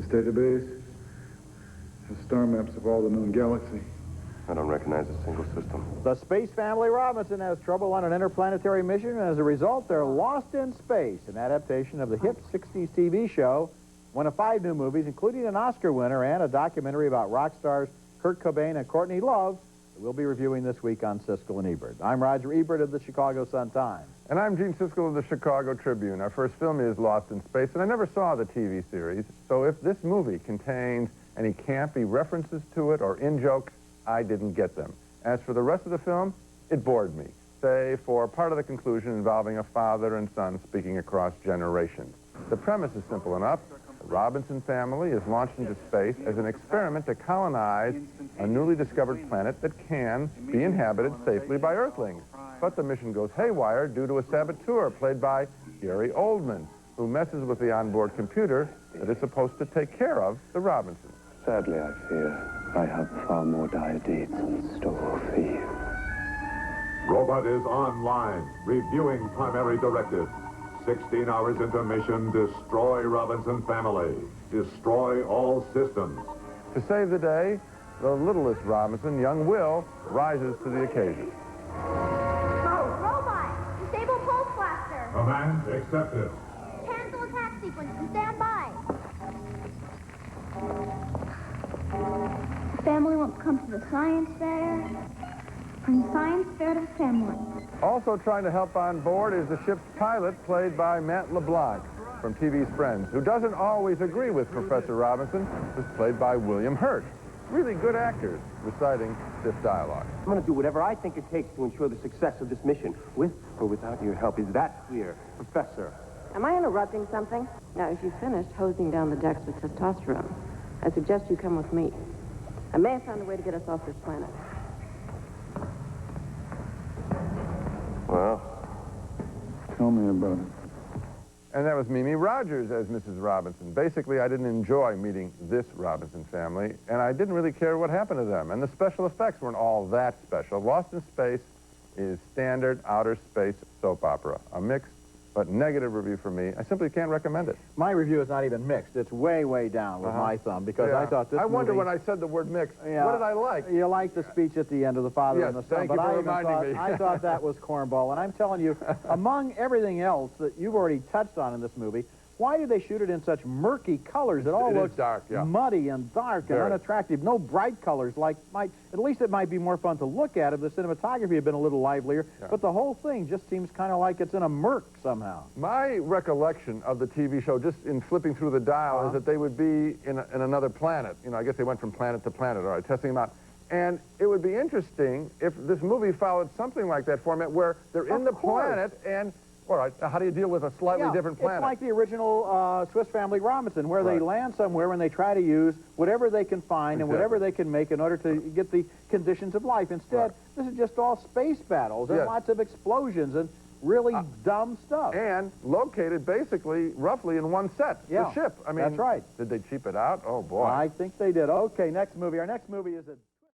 database has star maps of all the known galaxy. I don't recognize a single system. The space family Robinson has trouble on an interplanetary mission, and as a result, they're lost in space. An adaptation of the hit 60s TV show, one of 5 new movies, including an Oscar winner and a documentary about rock stars Kurt Cobain and Courtney Love, that we'll be reviewing this week on Siskel and Ebert. I'm Roger Ebert of the Chicago Sun-Times. And I'm Gene Siskel of the Chicago Tribune. Our first film is Lost in Space, and I never saw the TV series, so if this movie contains any campy references to it or in-jokes, I didn't get them. As for the rest of the film, it bored me, say for part of the conclusion involving a father and son speaking across generations. The premise is simple enough. The Robinson family is launched into space as an experiment to colonize a newly discovered planet that can be inhabited safely by Earthlings. But the mission goes haywire due to a saboteur played by Gary Oldman, who messes with the onboard computer that is supposed to take care of the Robinsons. Sadly, I fear I have far more dire deeds in store for you. Robot is online, reviewing primary directives. 16 hours into mission, destroy Robinson family. Destroy all systems. To save the day, the littlest Robinson, young Will, rises to the occasion. Robot, disable pulse blaster. Command accepted. Cancel attack sequence and stand by. The family wants to come to the science fair. From the science fair to the family. Also trying to help on board is the ship's pilot, played by Matt LeBlanc from TV's Friends, who doesn't always agree with Professor Robinson, who's played by William Hurt. Really good actors reciting stiff dialogue. I'm going to do whatever I think it takes to ensure the success of this mission, with or without your help. Is that clear, Professor? Am I interrupting something? Now, if you've finished hosing down the decks with testosterone, I suggest you come with me. I may have found a way to get us off this planet. Well, Tell me about it. And that was Mimi Rogers as Mrs. Robinson. Basically, I didn't enjoy meeting this Robinson family, and I didn't really care what happened to them. And the special effects weren't all that special. Lost in Space is standard outer space soap opera. A mixed but negative review for me. I simply can't recommend it. My review is not even mixed. It's way, way down with my thumb, because I thought this I wonder movie, when I said the word mixed, what did I like? You liked the speech at the end of the father and the son, thank you for reminding me. I thought that was cornball. And I'm telling you, among everything else that you've already touched on in this movie, why did they shoot it in such murky colors? It all looks dark, muddy and dark and unattractive. No bright colors like at least it might be more fun to look at if the cinematography had been a little livelier. But the whole thing just seems kind of like it's in a murk somehow. My recollection of the TV show, just in flipping through the dial, is that they would be in another planet. You know, I guess they went from planet to planet, all right, testing them out. And it would be interesting if this movie followed something like that format, where they're in the planet and... All right, how do you deal with a slightly different planet? It's like the original Swiss Family Robinson, where they land somewhere and they try to use whatever they can find and whatever they can make in order to get the conditions of life. Instead, this is just all space battles and lots of explosions and really dumb stuff. And located basically roughly in one set, the ship. I mean, that's right. Did they cheap it out? Oh, boy. I think they did. Okay, next movie. Our next movie is a...